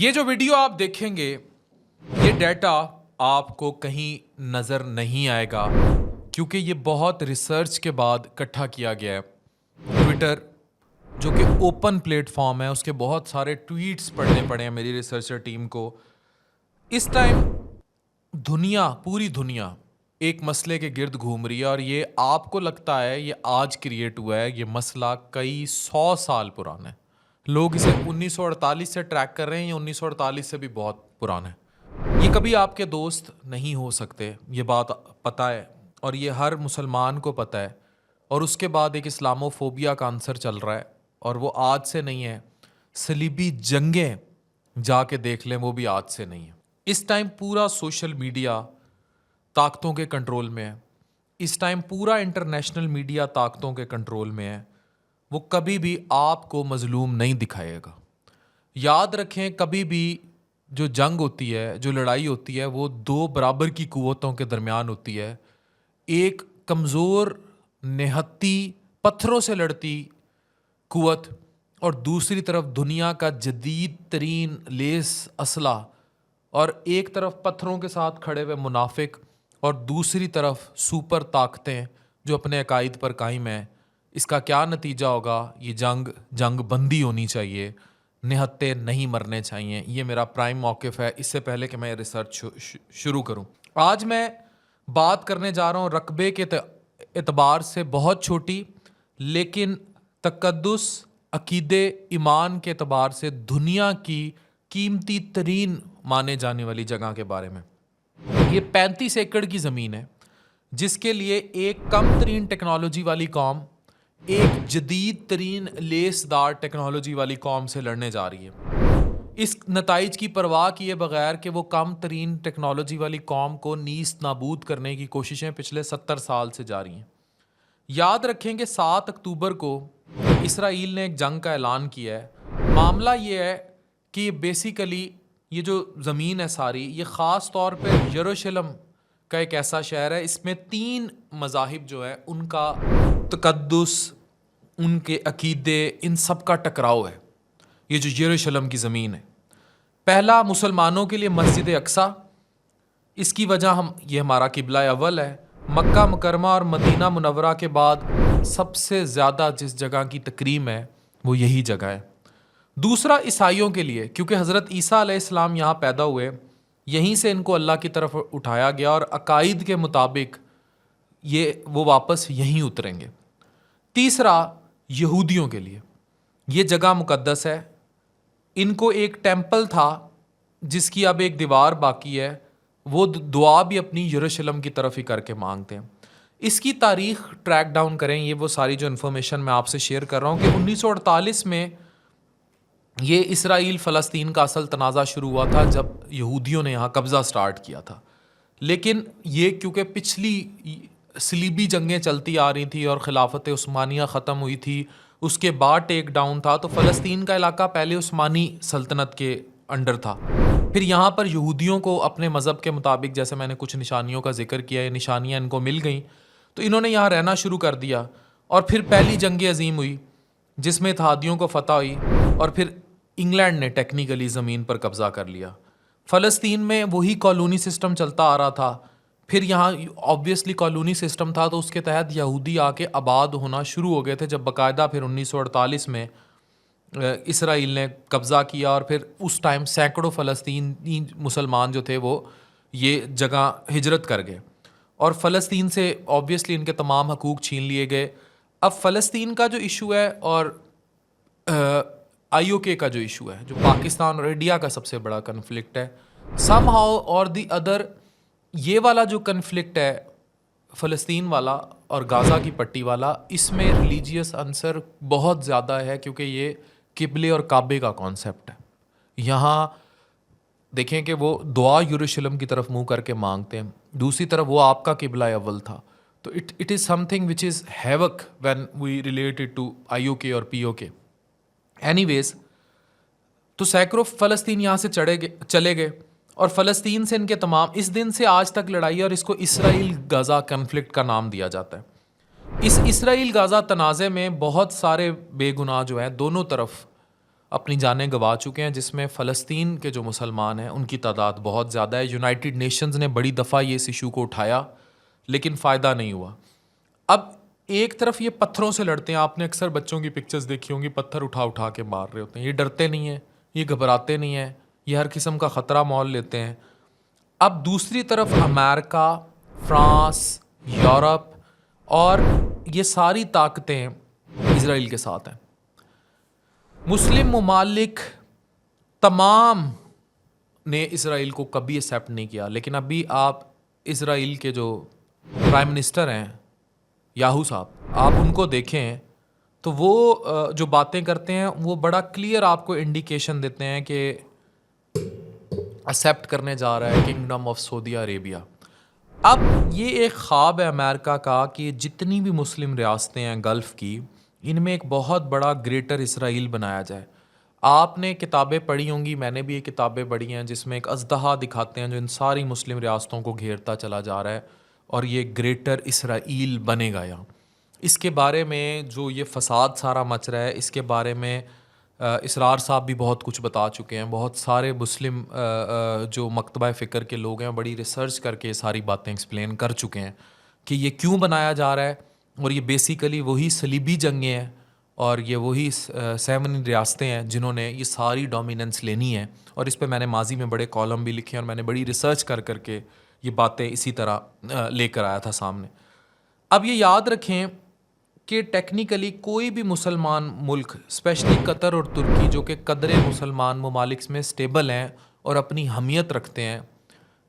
ये जो वीडियो आप देखेंगे, ये डेटा आपको कहीं नज़र नहीं आएगा क्योंकि ये बहुत रिसर्च के बाद इकट्ठा किया गया है। ट्विटर जो कि ओपन प्लेटफॉर्म है, उसके बहुत सारे ट्वीट्स पढ़ने पड़े हैं मेरी रिसर्चर टीम को। इस टाइम पूरी दुनिया एक मसले के गिर्द घूम रही है और ये आपको लगता है ये आज क्रिएट हुआ है। ये मसला कई 100 साल पुराना है। लोग इसे 1948 से ट्रैक कर रहे हैं। ये 1948 से भी बहुत पुराना है। ये कभी आपके दोस्त नहीं हो सकते, ये बात पता है और ये हर मुसलमान को पता है। और उसके बाद एक इस्लामोफोबिया का आंसर चल रहा है और वो आज से नहीं है। सलीबी जंगें जाके देख लें, वो भी आज से नहीं है। इस टाइम पूरा सोशल मीडिया ताकतों के कंट्रोल में है। इस टाइम पूरा इंटरनेशनल मीडिया ताकतों के कंट्रोल में है। वो कभी भी आपको मजलूम नहीं दिखाएगा। याद रखें, कभी भी जो जंग होती है, जो लड़ाई होती है, वो दो बराबर की कुव्वतों के दरमियान होती है। एक कमज़ोर निहत्ती पत्थरों से लड़ती कुव्वत और दूसरी तरफ दुनिया का जदीद तरीन लेस असला। और एक तरफ पत्थरों के साथ खड़े हुए मुनाफिक और दूसरी तरफ सुपर ताकतें जो अपने अकायद पर कायम हैं। इसका क्या नतीजा होगा? ये जंग बंदी होनी चाहिए, निहत्ते नहीं मरने चाहिए। ये मेरा प्राइम मौक़िफ़ है। इससे पहले कि मैं रिसर्च शुरू करूं, आज मैं बात करने जा रहा हूं रकबे के एतबार से बहुत छोटी, लेकिन तकद्दुस, अकीदे, ईमान के एतबार से दुनिया की कीमती तरीन माने जाने वाली जगह के बारे में। ये 35 एकड़ की ज़मीन है जिसके लिए एक कम तरीन टेक्नोलॉजी वाली कौम एक जदीद तरीन लेसदार टेक्नोलॉजी वाली कौम से लड़ने जा रही है। इस नताइज की परवाह किए बगैर कि वो कम तरीन टेक्नोलॉजी वाली कौम को नीस्त नाबूद करने की कोशिशें पिछले 70 साल से जारी हैं। याद रखेंगे 7 अक्टूबर को इसराइल ने एक जंग का ऐलान किया है। मामला ये है कि बेसिकली ये जो ज़मीन है सारी, ये ख़ास तौर पर यरूशलेम का एक ऐसा शहर है, इसमें 3 मज़ाहिब जो है उनका तकद्दुस, उनके अकीदे, इन सब का टकराव है। ये जो यरूशलेम की ज़मीन है, पहला मुसलमानों के लिए मस्जिद अक्सा। इसकी वजह ये हमारा किबला अव्वल है। मक्का मुकरमा और मदीना मुनव्वरा के बाद सबसे ज़्यादा जिस जगह की तकरीम है वो यही जगह है। दूसरा ईसाइयों के लिए, क्योंकि हज़रत ईसा अलैहिस्सलाम यहाँ पैदा हुए, यहीं से इनको अल्लाह की तरफ उठाया गया और अकायद के मुताबिक वो वापस यहीं उतरेंगे। तीसरा यहूदियों के लिए, ये जगह मुकद्दस है। इनको एक टेंपल था जिसकी अब एक दीवार बाकी है। वो दुआ भी अपनी यरूशलेम की तरफ ही करके मांगते हैं। इसकी तारीख ट्रैक डाउन करें, ये वो सारी जो इन्फॉर्मेशन मैं आपसे शेयर कर रहा हूँ कि 1948 में ये इसराइल फ़लस्तीन का असल तनाज़ा शुरू हुआ था जब यहूदियों ने यहाँ कब्ज़ा स्टार्ट किया था। लेकिन ये क्योंकि पिछली सलीबी जंगें चलती आ रही थी और खिलाफत उस्मानिया ख़त्म हुई थी, उसके बाद टेक डाउन था, तो फ़लस्तीन का इलाका पहले उस्मानी सल्तनत के अंडर था। फिर यहाँ पर यहूदियों को अपने मज़हब के मुताबिक, जैसे मैंने कुछ निशानियों का जिक्र किया, ये निशानियाँ इनको मिल गई तो इन्होंने यहाँ रहना शुरू कर दिया। और फिर पहली जंग अज़ीम हुई जिसमें इत्तेहादियों को फ़तह हुई और फिर इंग्लैंड ने टेक्निकली ज़मीन पर कब्ज़ा कर लिया। फ़लस्तीन में वही कॉलोनी सिस्टम चलता आ रहा था। फिर यहाँ ऑब्वियसली कॉलोनी सिस्टम था तो उसके तहत यहूदी आके आबाद होना शुरू हो गए थे, जब बाकायदा फिर 1948 में इसराइल ने कब्ज़ा किया। और फिर उस टाइम सैकड़ों फ़लस्तीनी मुसलमान जो थे वो ये जगह हिजरत कर गए और फ़लस्तीन से ऑब्वियसली इनके तमाम हकूक़ छीन लिए गए। अब फ़लस्तीन का जो इशू है और IOK का जो इशू है, जो पाकिस्तान और इंडिया का सबसे बड़ा कन्फ्लिक्ट है, समहाउ और दी अदर, ये वाला जो कन्फ्लिक्ट है फ़लस्तीन वाला और गाज़ा की पट्टी वाला, इसमें रिलीजियस आंसर बहुत ज़्यादा है क्योंकि ये किबले और काबे का कॉन्सेप्ट है। यहाँ देखें कि वो दुआ यरूशलेम की तरफ मुँह करके मांगते हैं, दूसरी तरफ वो आपका किबला अव्वल था। तो it is something which is havoc when we related to IOK और POK। एनीवेज, तो सैकड़ों फ़लस्तीन यहाँ से चले गए और फ़लस्तीन से इनके तमाम, इस दिन से आज तक लड़ाई, और इसको इसराइल गाज़ा कन्फ्लिक्ट का नाम दिया जाता है। इस इसराइल गाज़ा तनाज़े में बहुत सारे बेगुनाह जो है दोनों तरफ अपनी जानें गंवा चुके हैं, जिसमें फ़लस्तीन के जो मुसलमान हैं उनकी तादाद बहुत ज़्यादा है। यूनाइटेड नेशंस ने बड़ी दफ़ा ये इस इशू को उठाया, लेकिन फ़ायदा नहीं हुआ। अब एक तरफ ये पत्थरों से लड़ते हैं, आपने अक्सर बच्चों की पिक्चर्स देखी होंगी, पत्थर उठा उठा के मार रहे होते हैं। ये डरते नहीं हैं, ये घबराते नहीं हैं, ये हर किस्म का ख़तरा मोल लेते हैं। अब दूसरी तरफ अमेरिका, फ्रांस, यूरोप और ये सारी ताकतें इजराइल के साथ हैं। मुस्लिम ममालिक तमाम ने इजराइल को कभी एक्सेप्ट नहीं किया, लेकिन अभी आप इजराइल के जो प्राइम मिनिस्टर हैं याहू साहब, आप उनको देखें तो वो जो बातें करते हैं वो बड़ा क्लियर आपको इंडिकेशन देते हैं कि एक्सेप्ट करने जा रहा है किंगडम ऑफ सऊदी अरेबिया। अब ये एक ख्वाब है अमेरिका का कि जितनी भी मुस्लिम रियासतें हैं गल्फ़ की, इनमें एक बहुत बड़ा ग्रेटर इसराइल बनाया जाए। आपने किताबें पढ़ी होंगी, मैंने भी ये किताबें पढ़ी हैं, जिसमें एक अज़दहा दिखाते हैं जो इन सारी मुस्लिम रियासतों को घेरता चला जा रहा है और ये ग्रेटर इसराइल बनेगा यहाँ। इसके बारे में जो ये फ़साद सारा मच रहा है, इसके बारे में इसरार साहब भी बहुत कुछ बता चुके हैं। बहुत सारे मुस्लिम जो मकतबा फ़िक्र के लोग हैं बड़ी रिसर्च करके सारी बातें एक्सप्लेन कर चुके हैं कि ये क्यों बनाया जा रहा है। और ये बेसिकली वही सलीबी जंगें हैं और ये वही 7 रियासतें हैं जिन्होंने ये सारी डोमिनेंस लेनी है। और इस पे मैंने माजी में बड़े कॉलम भी लिखे हैं और मैंने बड़ी रिसर्च कर करके ये बातें इसी तरह लेकर आया था सामने। अब ये याद रखें कि टेक्निकली कोई भी मुसलमान मुल्क, स्पेशली कतर और तुर्की जो कि कदरे मुसलमान ममालिक में स्टेबल हैं और अपनी हमियत रखते हैं,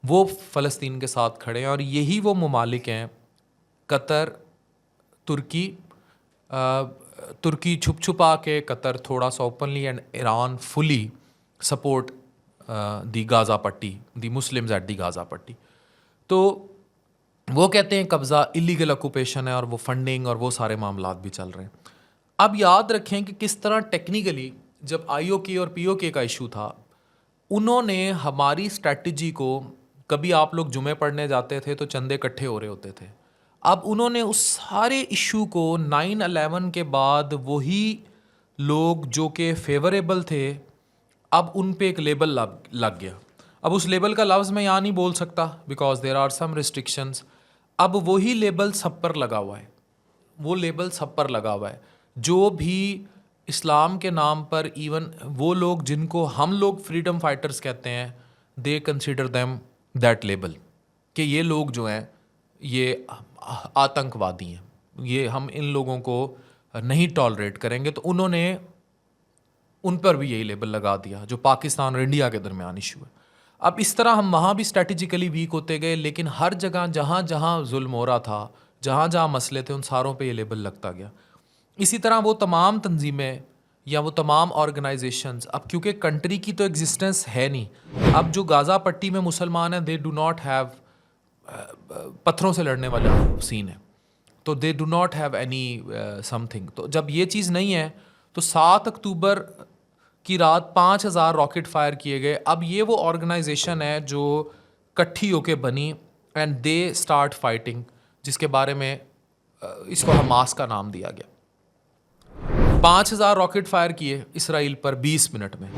वो फ़लस्तीन के साथ खड़े हैं। और यही वो ममालिक हैं, कतर, तुर्की छुप छुपा के, कतर थोड़ा सा openly, and Iran fully support the Gaza पट्टी, दी मुस्लिम्स एट दी गाज़ा पट्टी। तो वो कहते हैं कब्ज़ा इलीगल ऑक्यूपेशन है और वो फंडिंग और वो सारे मामलात भी चल रहे हैं। अब याद रखें कि किस तरह टेक्निकली जब IOK और POK का इशू था, उन्होंने हमारी स्ट्रैटेजी को, कभी आप लोग जुमे पढ़ने जाते थे तो चंदे इकट्ठे हो रहे होते थे, अब उन्होंने उस सारे इशू को 9/11 के बाद वही लोग जो कि फेवरेबल थे, अब उन पे एक लेबल लग गया। अब उस लेबल का लफ्ज़ मैं यहाँ नहीं बोल सकता because there are some restrictions. अब वही लेबल सब पर लगा हुआ है, वो लेबल सब पर लगा हुआ है। जो भी इस्लाम के नाम पर, इवन वो लोग जिनको हम लोग फ्रीडम फाइटर्स कहते हैं, they consider them that label, कि ये लोग जो हैं ये आतंकवादी हैं, ये हम इन लोगों को नहीं टॉलरेट करेंगे। तो उन्होंने उन पर भी यही लेबल लगा दिया जो पाकिस्तान और इंडिया के दरमियान इशू है। अब इस तरह हम वहाँ भी स्ट्रेटजिकली वीक होते गए, लेकिन हर जगह जहाँ जहाँ जुल्म हो रहा था, जहाँ जहाँ मसले थे, उन सारों पे ये लेबल लगता गया। इसी तरह वो तमाम तंजीमें या वो तमाम ऑर्गेनाइजेशंस, अब क्योंकि कंट्री की तो एग्जिस्टेंस है नहीं, अब जो गाज़ा पट्टी में मुसलमान हैं दे डू नॉट हैव, पत्थरों से लड़ने वाला सीन है, तो they do not have any something. तो जब ये चीज़ नहीं है तो 7 अक्टूबर की रात 5000 रॉकेट फायर किए गए। अब ये वो ऑर्गेनाइजेशन है जो इकट्ठी होके बनी एंड दे स्टार्ट फाइटिंग, जिसके बारे में इसको हमास का नाम दिया गया। 5000 रॉकेट फायर किए इसराइल पर 20 मिनट में,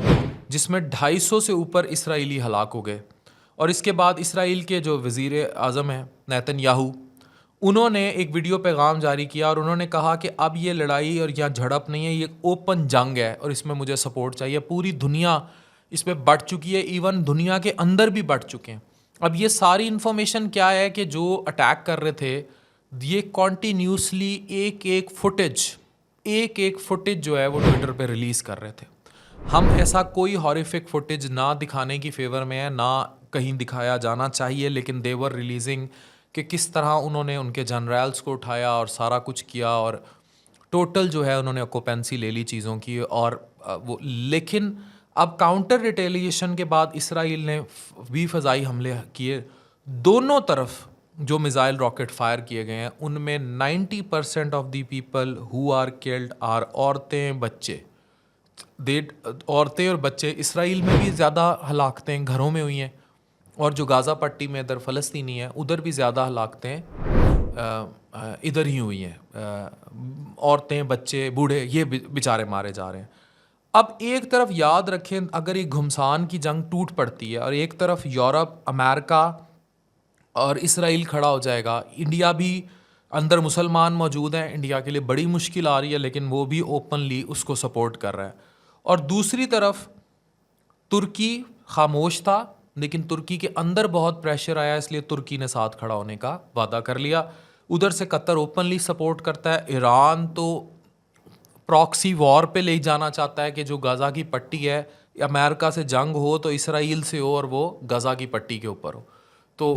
जिसमें 250 से ऊपर इसराइली हलाक हो गए। और इसके बाद इसराइल के जो वज़ीर आज़म हैं नेतन्याहू, उन्होंने एक वीडियो पैगाम जारी किया और उन्होंने कहा कि अब ये लड़ाई और यहाँ झड़प नहीं है, ये ओपन जंग है और इसमें मुझे सपोर्ट चाहिए। पूरी दुनिया इस पर बढ़ चुकी है, इवन दुनिया के अंदर भी बढ़ चुके हैं। अब ये सारी इन्फॉर्मेशन क्या है कि जो अटैक कर रहे थे ये कॉन्टीन्यूसली एक एक फुटेज जो है वो ट्विटर पे रिलीज़ कर रहे थे। हम ऐसा कोई हॉरिफिक फुटेज ना दिखाने की फेवर में है, ना कहीं दिखाया जाना चाहिए, लेकिन दे वर रिलीजिंग कि किस तरह उन्होंने उनके जनरल्स को उठाया और सारा कुछ किया और टोटल जो है उन्होंने ऑक्यूपेंसी ले ली चीज़ों की। और वो, लेकिन अब काउंटर रिटेलिएशन के बाद इसराइल ने भी फ़ज़ाई हमले किए। दोनों तरफ जो मिज़ाइल रॉकेट फायर किए गए हैं उनमें 90% of the people who are killed are औरतें, बच्चे। औरतें और बच्चे इसराइल में भी ज़्यादा हलाकतें घरों में हुई हैं, और जो गाज़ा पट्टी में इधर फ़लस्तीनी है उधर भी ज़्यादा हलाकतें इधर ही हुई हैं। औरतें, बच्चे, बूढ़े ये बेचारे मारे जा रहे हैं। अब एक तरफ याद रखें, अगर ये घुमसान की जंग टूट पड़ती है और एक तरफ यूरोप, अमेरिका और इसराइल खड़ा हो जाएगा, इंडिया भी अंदर मुसलमान मौजूद हैं, इंडिया के लिए बड़ी मुश्किल आ रही है, लेकिन वो भी ओपनली उसको सपोर्ट कर रहा है। और दूसरी तरफ तुर्की खामोश था, लेकिन तुर्की के अंदर बहुत प्रेशर आया, इसलिए तुर्की ने साथ खड़ा होने का वादा कर लिया। उधर से कतर ओपनली सपोर्ट करता है। ईरान तो प्रॉक्सी वॉर पे ले जाना चाहता है कि जो गाज़ा की पट्टी है, अमेरिका से जंग हो तो इसराइल से हो और वो गाज़ा की पट्टी के ऊपर हो, तो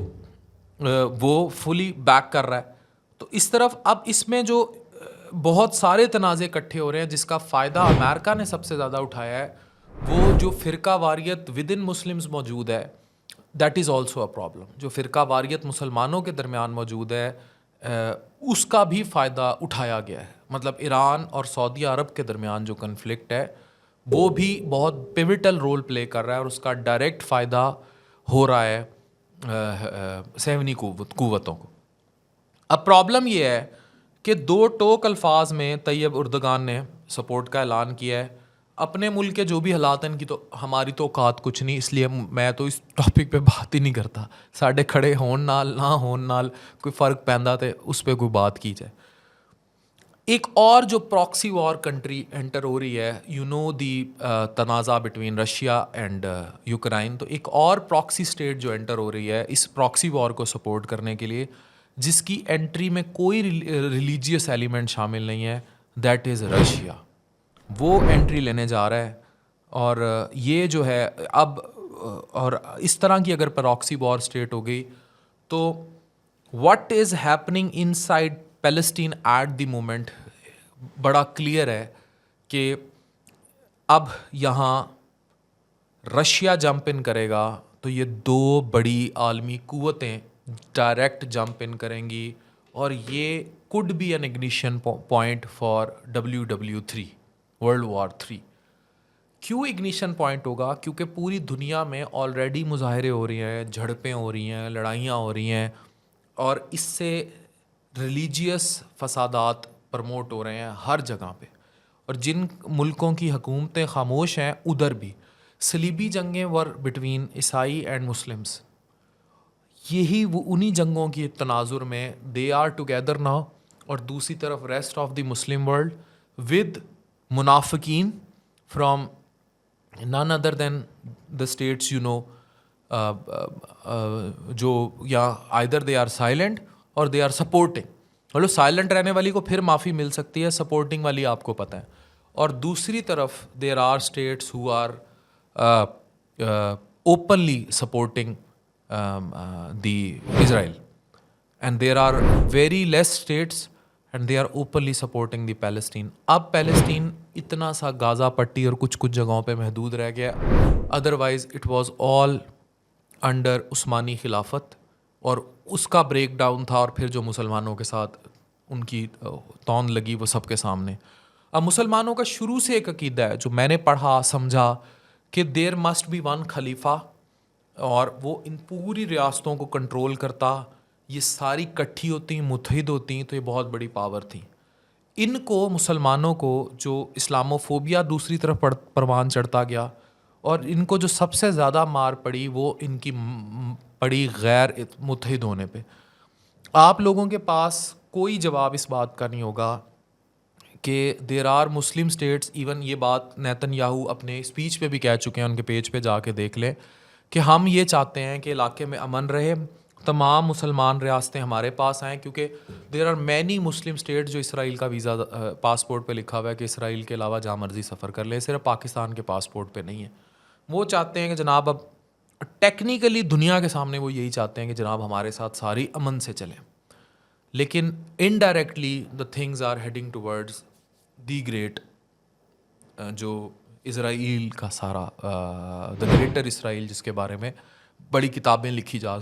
वो फुली बैक कर रहा है। तो इस तरफ अब इसमें जो बहुत सारे तनाज़े इकट्ठे हो रहे हैं, जिसका फ़ायदा अमेरिका ने सबसे ज़्यादा उठाया है, वो जो फ़िरका वारियत विद इन मुस्लिम्स मौजूद है, that is also a problem. जो फ़िरका वारियत मुसलमानों के दरमियान मौजूद है, उसका भी फ़ायदा उठाया गया है। मतलब ईरान और सऊदी अरब के दरमियान जो कन्फ्लिक्ट है, वो भी बहुत पिविटल रोल प्ले कर रहा है और उसका डायरेक्ट फ़ायदा हो रहा है सहवनी कुव्वतों को। अब प्रॉब्लम ये है कि दो टोक अल्फाज में तैयब उर्दगान ने सपोर्ट का ऐलान किया है। अपने मुल्क के जो भी हालात हैं, इनकी तो हमारी तो औकात कुछ नहीं, इसलिए मैं तो इस टॉपिक पे बात ही नहीं करता। साढ़े खड़े होन नाल ना होन नाल कोई फ़र्क पैंदा तो उस पर कोई बात की जाए। एक और जो प्रॉक्सी वॉर कंट्री एंटर हो रही है, यू नो दी तनाज़ा बिटवीन रशिया एंड यूक्रेन, तो एक और प्रॉक्सी स्टेट जो एंटर हो रही है इस प्रॉक्सी वॉर को सपोर्ट करने के लिए, जिसकी एंट्री में कोई रिलीजियस एलिमेंट शामिल नहीं है, दैट इज़ रशिया। वो एंट्री लेने जा रहा है। और ये जो है अब और इस तरह की अगर प्रॉक्सी वॉर स्टेट हो गई, तो what is happening inside Palestine at the moment बड़ा क्लियर है कि अब यहाँ रशिया जंप इन करेगा तो ये दो बड़ी आलमी कुव्वतें डायरेक्ट जंप इन करेंगी, और ये could be an ignition point for WW3, world war 3। क्यों इग्निशन पॉइंट होगा? क्योंकि पूरी दुनिया में ऑलरेडी मुजाहरे हो रही हैं, झड़पें हो रही हैं, लड़ाइयाँ हो रही हैं, और इससे रिलीजियस फसादात प्रमोट हो रहे हैं हर जगह पे। और जिन मुल्कों की हुकूमतें खामोश हैं, उधर भी सलीबी जंगें वर बिटवीन ईसाई एंड मुस्लिम्स, यही वो उन्हीं जंगों की तनाजुर में दे आर टुगेदर नाउ। और दूसरी तरफ rest of the Muslim world with मुनाफिकीन from none other than the states, you know, जो या आइदर दे आर साइलेंट और दे आर सपोर्टिंग। मतलब साइलेंट रहने वाली को फिर माफ़ी मिल सकती है, सपोर्टिंग वाली आपको पता है। और दूसरी तरफ there are states who are openly supporting the Israel, and there are very less states and they are openly supporting the Palestine. अब पैलेस्टीन इतना सा गाज़ा पट्टी और कुछ कुछ जगहों पे महदूद रह गया, otherwise it was all under उस्मानी खिलाफत, और उसका ब्रेक डाउन था। और फिर जो मुसलमानों के साथ उनकी तौन लगी वो सबके सामने। अब मुसलमानों का शुरू से एक अकीदा है, जो मैंने पढ़ा समझा, कि देयर मस्ट बी वन खलीफा, और वो इन पूरी रियासतों को कंट्रोल करता। ये सारी इकट्ठी होती, मुत्तहिद होती, तो ये बहुत बड़ी पावर थी। इनको मुसलमानों को जो इस्लामोफोबिया दूसरी तरफ परवान चढ़ता गया, और इनको जो सबसे ज़्यादा मार पड़ी वो इनकी पड़ी गैर मुत्तहिद होने पे। आप लोगों के पास कोई जवाब इस बात का नहीं होगा कि there are Muslim states, even ये बात नेतन्याहू अपने स्पीच पे भी कह चुके हैं, उनके पेज पे जाके देख लें, कि हम ये चाहते हैं कि इलाके में अमन रहे, तमाम मुसलमान रियासतें हमारे पास आएँ, क्योंकि there are many Muslim states जो इसराइल का वीज़ा पासपोर्ट पे लिखा हुआ है कि इसराइल के अलावा जहाँ मर्ज़ी सफ़र कर ले, सिर्फ पाकिस्तान के पासपोर्ट पे नहीं है। वो चाहते हैं कि जनाब, अब टेक्निकली दुनिया के सामने वो यही चाहते हैं कि जनाब हमारे साथ सारी अमन से चलें, लेकिन indirectly the things are heading towards the great, जो इसराइल का सारा द ग्रेटर इसराइल, जिसके बारे में बड़ी किताबें लिखी जा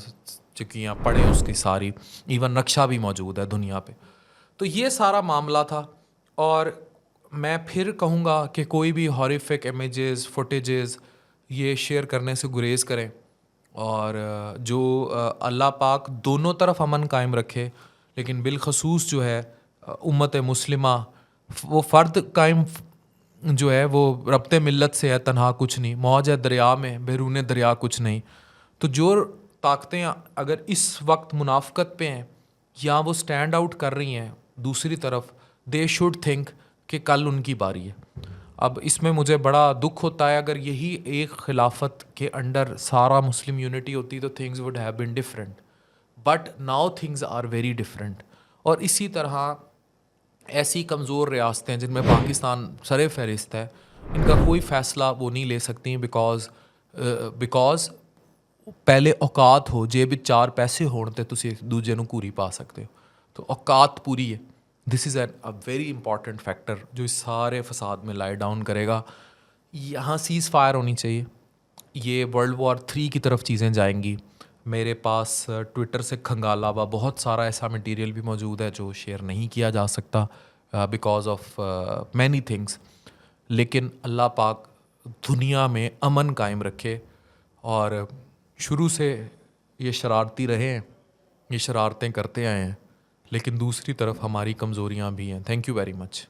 चुकी हैं, पढ़ें उसकी सारी, इवन नक्शा भी मौजूद है दुनिया पे। तो ये सारा मामला था। और मैं फिर कहूँगा कि कोई भी हॉरिफिक इमेजेस, फुटेजेस ये शेयर करने से गुरेज़ करें, और जो अल्लाह पाक दोनों तरफ अमन कायम रखे, लेकिन बिलखसूस जो है उम्मत मुस्लिमा, वो फ़र्द कायम जो है वो रब्ते मिल्लत से है, तन्हा कुछ नहीं, मौज है दरिया में, बैरून दरिया कुछ नहीं। तो जो ताकतें अगर इस वक्त मुनाफ़कत पे हैं या वो स्टैंड आउट कर रही हैं, दूसरी तरफ दे शुड थिंक कि कल उनकी बारी है। अब इसमें मुझे बड़ा दुख होता है, अगर यही एक खिलाफत के अंडर सारा मुस्लिम यूनिटी होती तो things would have been different, but now things are very different. और इसी तरह ऐसी कमज़ोर रियासतें जिनमें पाकिस्तान सरे फहरिस्त है, इनका कोई फ़ैसला वो नहीं ले सकती बिकॉज पहले औकात हो, जेब 4 पैसे होण ते तुसी एक दूजे ਨੂੰ ਘੂਰੀ ਪਾ सकते हो। तो औकात पूरी है। This is a very important factor जो इस सारे फसाद में लाई डाउन करेगा। यहाँ सीज़ फायर होनी चाहिए। ये वर्ल्ड वॉर 3 की तरफ चीज़ें जाएंगी। मेरे पास ट्विटर से खंगाला हुआ बहुत सारा ऐसा मटेरियल भी मौजूद है जो शेयर नहीं किया जा सकता बिकॉज ऑफ मैनी थिंग्स। लेकिन अल्लाह पाक दुनिया में अमन कायम रखे। और शुरू से ये शरारती रहे हैं, ये शरारतें करते आए हैं, लेकिन दूसरी तरफ हमारी कमज़ोरियाँ भी हैं। Thank you very much.